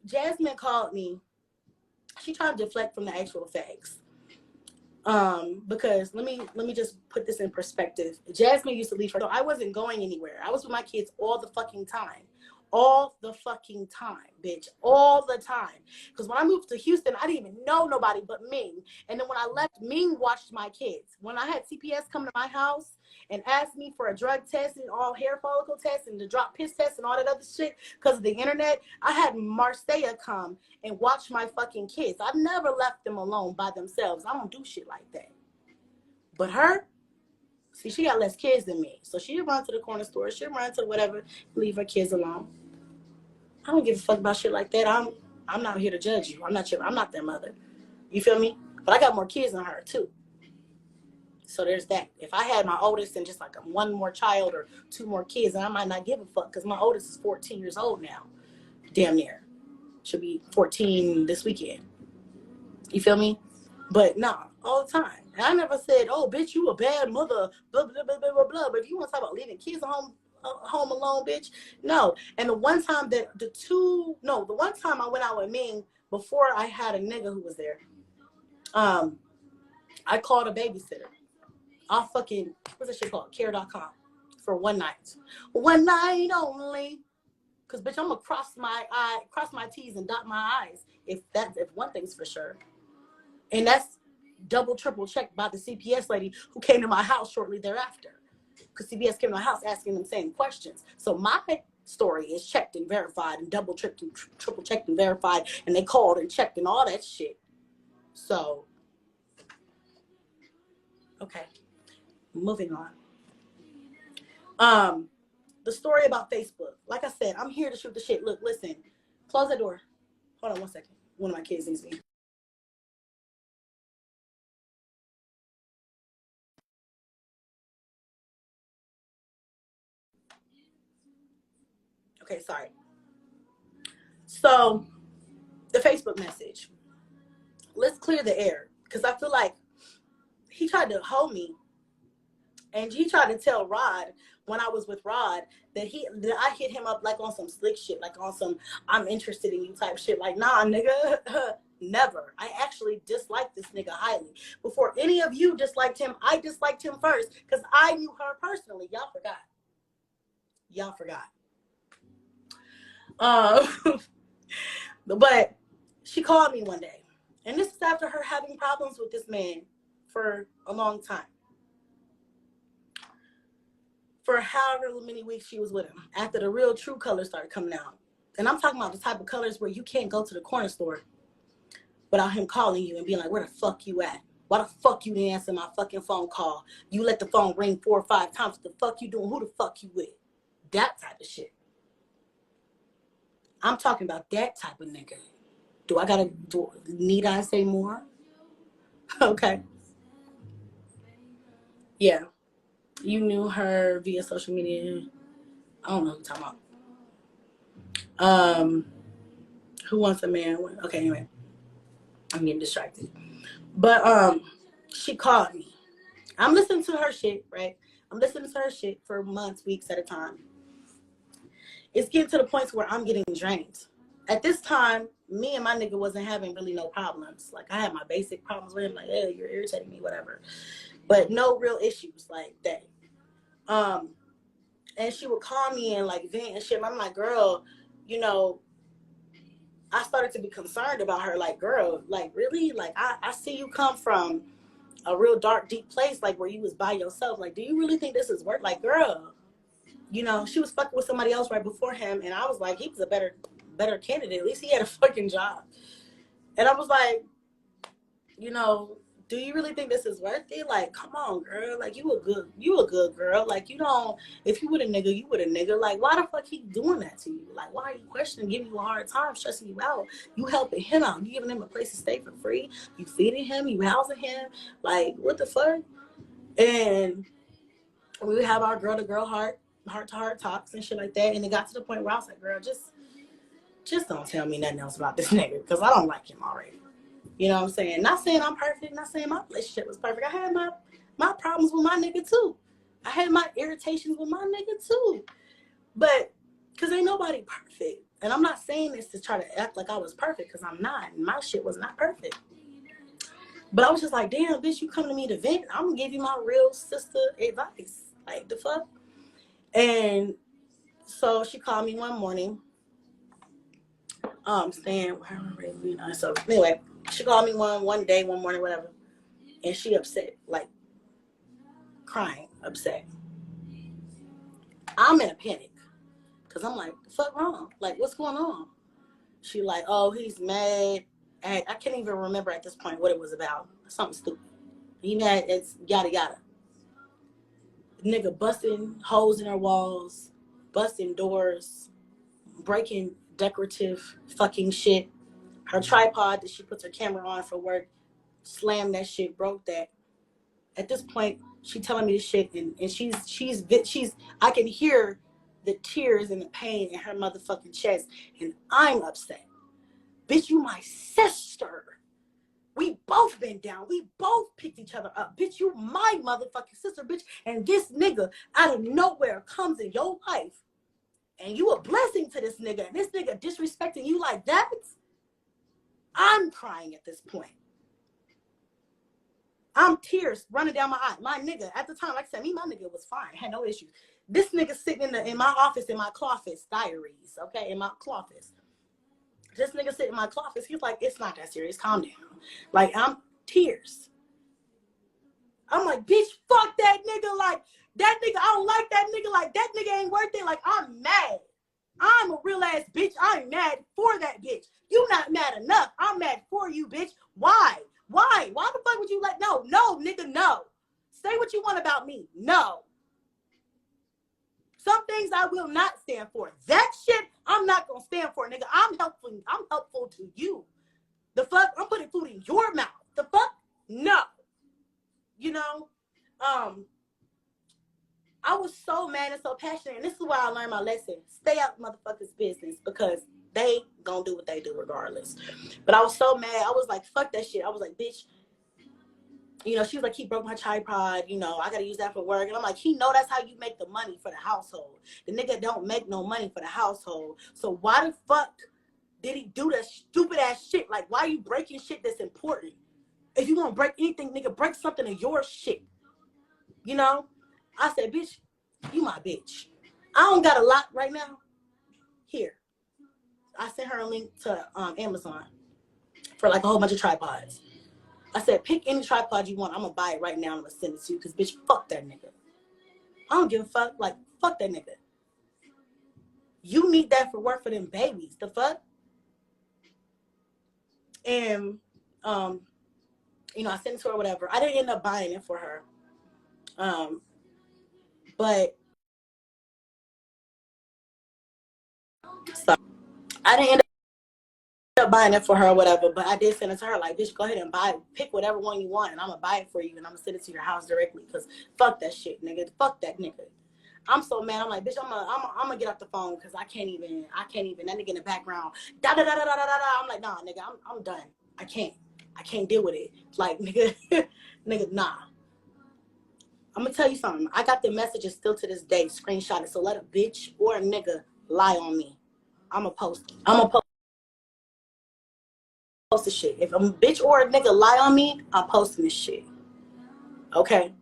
Jasmine called me. She tried to deflect from the actual facts. Because let me just put this in perspective. Jasmine used to leave her, so I wasn't going anywhere. I was with my kids all the fucking time. All the fucking time, bitch. All the time. Because when I moved to Houston, I didn't even know nobody but Ming. And then when I left, Ming watched my kids. When I had CPS come to my house and ask me for a drug test and all hair follicle tests and the drop piss test and all that other shit because of the internet, I had Marcia come and watch my fucking kids. I've never left them alone by themselves. I don't do shit like that. But her, see, she got less kids than me. So she'll run to the corner store. She'll run to whatever, leave her kids alone. I don't give a fuck about shit like that. I'm not here to judge you. I'm not their mother. You feel me? But I got more kids than her too. So there's that. If I had my oldest and just like one more child or two more kids, then I might not give a fuck because my oldest is 14 years old now. Damn near. Should be 14 this weekend. You feel me? But nah, all the time. And I never said, oh, bitch, you a bad mother, blah, blah, blah, blah, blah, blah. But if you want to talk about leaving kids home alone, bitch, no. And the one time the one time I went out with Ming before I had a nigga who was there, I called a babysitter. I'll fucking, what's that shit called? Care.com for one night. One night only. Because, bitch, I'm going to cross my T's and dot my I's if one thing's for sure. And that's double, triple checked by the CPS lady who came to my house shortly thereafter. Because CPS came to my house asking them same questions. So my story is checked and verified and double, triple checked and verified. And they called and checked and all that shit. So, okay. Moving on. The story about Facebook. Like I said, I'm here to shoot the shit. Look, listen. Close that door. Hold on one second. One of my kids needs me. Okay, sorry. So, the Facebook message. Let's clear the air. Because I feel like he tried to hold me. And he tried to tell Rod when I was with Rod that I hit him up like on some slick shit, like on some I'm interested in you type shit. Like, nah, nigga, never. I actually disliked this nigga highly. Before any of you disliked him, I disliked him first because I knew her personally. Y'all forgot. But she called me one day. And this is after her having problems with this man for a long time. For however many weeks she was with him, after the real true colors started coming out. And I'm talking about the type of colors where you can't go to the corner store without him calling you and being like, where the fuck you at? Why the fuck you didn't answer my fucking phone call? You let the phone ring 4 or 5 times. What the fuck you doing? Who the fuck you with? That type of shit. I'm talking about that type of nigga. Need I say more? Okay. Yeah. You knew her via social media. I don't know who you're talking about. Who wants a man? Okay, anyway. I'm getting distracted. But she called me. I'm listening to her shit, right? I'm listening to her shit for months, weeks at a time. It's getting to the point where I'm getting drained. At this time, me and my nigga wasn't having really no problems. Like, I had my basic problems with him, like, hey, you're irritating me, whatever. But no real issues like that. And she would call me and like vent and shit. And I'm like, girl, you know, I started to be concerned about her. Like, girl, like, really? Like, I see you come from a real dark, deep place, like where you was by yourself. Like, do you really think this is worth? Like, girl, you know, she was fucking with somebody else right before him. And I was like, he was a better candidate. At least he had a fucking job. And I was like, you know, do you really think this is worth it? Like, come on, girl. Like, you a good girl. Like, you don't, if you with a nigga, you with a nigga. Like, why the fuck he doing that to you? Like, why are you questioning, giving you a hard time, stressing you out? You helping him out. You giving him a place to stay for free. You feeding him. You housing him. Like, what the fuck? And we would have our girl-to-girl heart-to-heart talks and shit like that. And it got to the point where I was like, girl, just don't tell me nothing else about this nigga because I don't like him already. You know what I'm saying? Not saying I'm perfect. Not saying my relationship was perfect. I had my problems with my nigga too. I had my irritations with my nigga too. But because ain't nobody perfect. And I'm not saying this to try to act like I was perfect, because I'm not. My shit was not perfect. But I was just like, damn, bitch, you come to me to vent, I'm gonna give you my real sister advice. Like, the fuck? And so she called me one morning. Staying, you know. So anyway, she called me one day, one morning, whatever, and she upset, like crying, upset. I'm in a panic because I'm like, the fuck wrong? Like, what's going on? She like, oh, he's mad. And I can't even remember at this point what it was about. Something stupid. He mad. It's yada yada. Nigga busting holes in her walls, busting doors, breaking decorative fucking shit. Her tripod that she puts her camera on for work, slammed that shit, broke that. At this point, she telling me this shit, and she's I can hear the tears and the pain in her motherfucking chest, and I'm upset. Bitch, you my sister. We both been down. We both picked each other up. Bitch, you my motherfucking sister, bitch. And this nigga out of nowhere comes in your life, and you a blessing to this nigga, and this nigga disrespecting you like that. I'm crying at this point. I'm tears running down my eye. My nigga, at the time, like I said, my nigga was fine. Had no issues. This nigga sitting in my office, in my closet, diaries, okay, in my closet. This nigga sitting in my closet, he's like, it's not that serious. Calm down. Like, I'm tears. I'm like, bitch, fuck that nigga. Like, that nigga, I don't like that nigga. Like, that nigga ain't worth it. Like, I'm mad. I'm a real ass bitch. I'm mad for that bitch. You not mad enough. I'm mad for you, bitch. Why? Why? Why the fuck would you let? No, nigga, no. Say what you want about me. No. Some things I will not stand for. That shit, I'm not gonna stand for, nigga. I'm helpful to you. The fuck? I'm putting food in your mouth. The fuck? No. You know? I was so mad and so passionate, and this is why I learned my lesson. Stay out motherfuckers' business, because they gonna do what they do regardless. But I was so mad. I was like, fuck that shit. I was like, bitch, you know, she was like, he broke my tripod, you know, I gotta use that for work. And I'm like, he know that's how you make the money for the household. The nigga don't make no money for the household. So why the fuck did he do that stupid ass shit? Like, why are you breaking shit that's important? If you gonna break anything, nigga, break something of your shit. You know? I said, bitch, you my bitch. I don't got a lot right now. Here. I sent her a link to Amazon for like a whole bunch of tripods. I said, pick any tripod you want. I'm going to buy it right now. I'm going to send it to you, because, bitch, fuck that nigga. I don't give a fuck. Like, fuck that nigga. You need that for work for them babies. The fuck? And, you know, I sent it to her, whatever. I didn't end up buying it for her. But so I didn't end up buying it for her or whatever, but I did send it to her, like, bitch, go ahead and buy it. Pick whatever one you want, and I'm gonna buy it for you, and I'm gonna send it to your house directly, because fuck that shit, nigga. Fuck that nigga. I'm so mad. I'm like, bitch, I'm gonna get off the phone, because I can't even. That nigga in the background, da da da da da da da. I'm like, nah, nigga, I'm done. I can't deal with it. Like, nigga, nigga, nah. I'm gonna tell you something. I got the messages still to this day, screenshotted. So let a bitch or a nigga lie on me, I'm gonna post the shit. If a bitch or a nigga lie on me, I'm posting this shit. Okay?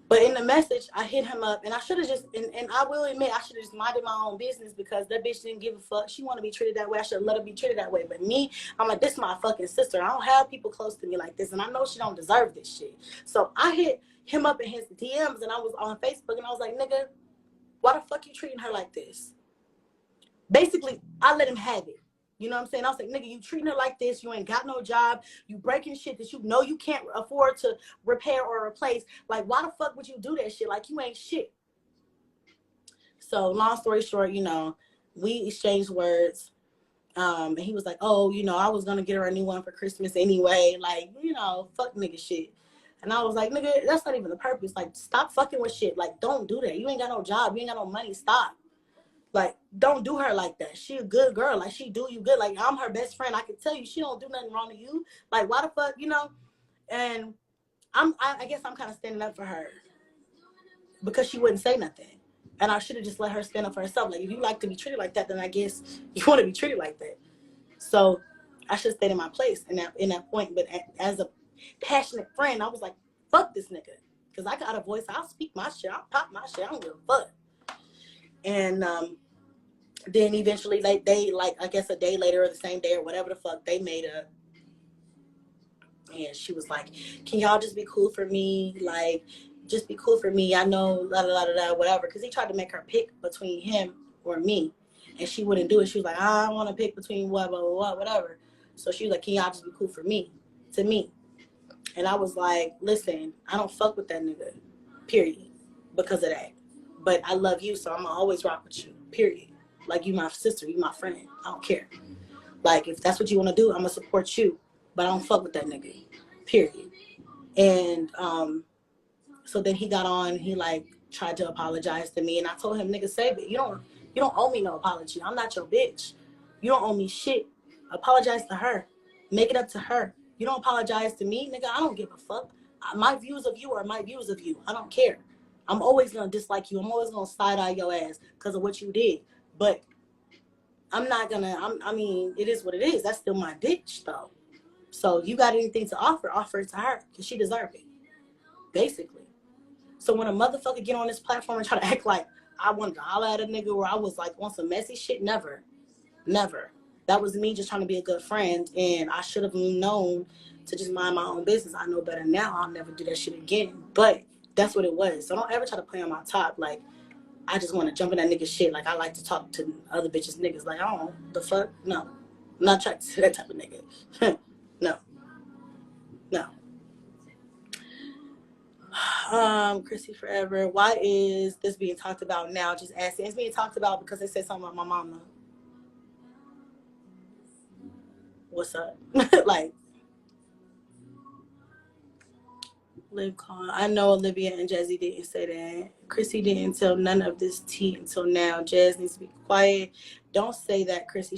But in the message, I hit him up, and I should have just, and I will admit, I should have just minded my own business, because that bitch didn't give a fuck. She want to be treated that way. I should have let her be treated that way. But me, I'm like, this is my fucking sister. I don't have people close to me like this, and I know she don't deserve this shit. So I hit him up in his DMs, and I was on Facebook, and I was like, nigga, why the fuck you treating her like this? Basically, I let him have it. You know what I'm saying? I was like, nigga, you treating her like this. You ain't got no job. You breaking shit that you know you can't afford to repair or replace. Like, why the fuck would you do that shit? Like, you ain't shit. So, long story short, you know, we exchanged words. And he was like, oh, you know, I was going to get her a new one for Christmas anyway. Like, you know, fuck nigga shit. And I was like, nigga, that's not even the purpose. Like, stop fucking with shit. Like, don't do that. You ain't got no job. You ain't got no money. Stop. Like, don't do her like that. She a good girl. Like, she do you good. Like, I'm her best friend. I can tell you she don't do nothing wrong to you. Like, why the fuck, you know? And I guess I'm kind of standing up for her, because she wouldn't say nothing. And I should have just let her stand up for herself. Like, if you like to be treated like that, then I guess you want to be treated like that. So I should have stayed in my place in that point. But as a passionate friend, I was like, fuck this nigga. Because I got a voice. I'll speak my shit. I'll pop my shit. I don't give a fuck. And then eventually, they like, I guess a day later or the same day or whatever the fuck, they made up. And she was like, can y'all just be cool for me? Like, just be cool for me. I know, la la la la, whatever. Because he tried to make her pick between him or me. And she wouldn't do it. She was like, I don't want to pick between what, blah, blah, blah, whatever. So she was like, can y'all just be cool for me? To me. And I was like, listen, I don't fuck with that nigga. Period. Because of that. But I love you, so I'm going to always rock with you. Period. Like, you my sister. You my friend. I don't care. Like, if that's what you want to do, I'm going to support you. But I don't fuck with that nigga. Period. And so then he got on. He, like, tried to apologize to me. And I told him, nigga, save it. You don't owe me no apology. I'm not your bitch. You don't owe me shit. Apologize to her. Make it up to her. You don't apologize to me, nigga. I don't give a fuck. My views of you are my views of you. I don't care. I'm always going to dislike you. I'm always going to side-eye your ass because of what you did. But I'm not going to, I mean, it is what it is. That's still my bitch, though. So you got anything to offer it to her because she deserves it, basically. So when a motherfucker get on this platform and try to act like I wanted to holler at a nigga or I was like on some messy shit, never. That was me just trying to be a good friend, and I should have known to just mind my own business. I know better now. I'll never do that shit again. But that's what it was. So don't ever try to play on my top. Like, I just want to jump in that nigga shit. Like, I like to talk to other bitches niggas. Like, I don't, the fuck? No. I'm not trying to that type of nigga. No. Chrissy forever. Why is this being talked about now? Just asking. It's being talked about because they said something about my mama. What's up? Like, Liv Con. I know Olivia and Jazzy didn't say that. Chrissy didn't tell none of this tea until now. Jazz needs to be quiet. Don't say that, Chrissy.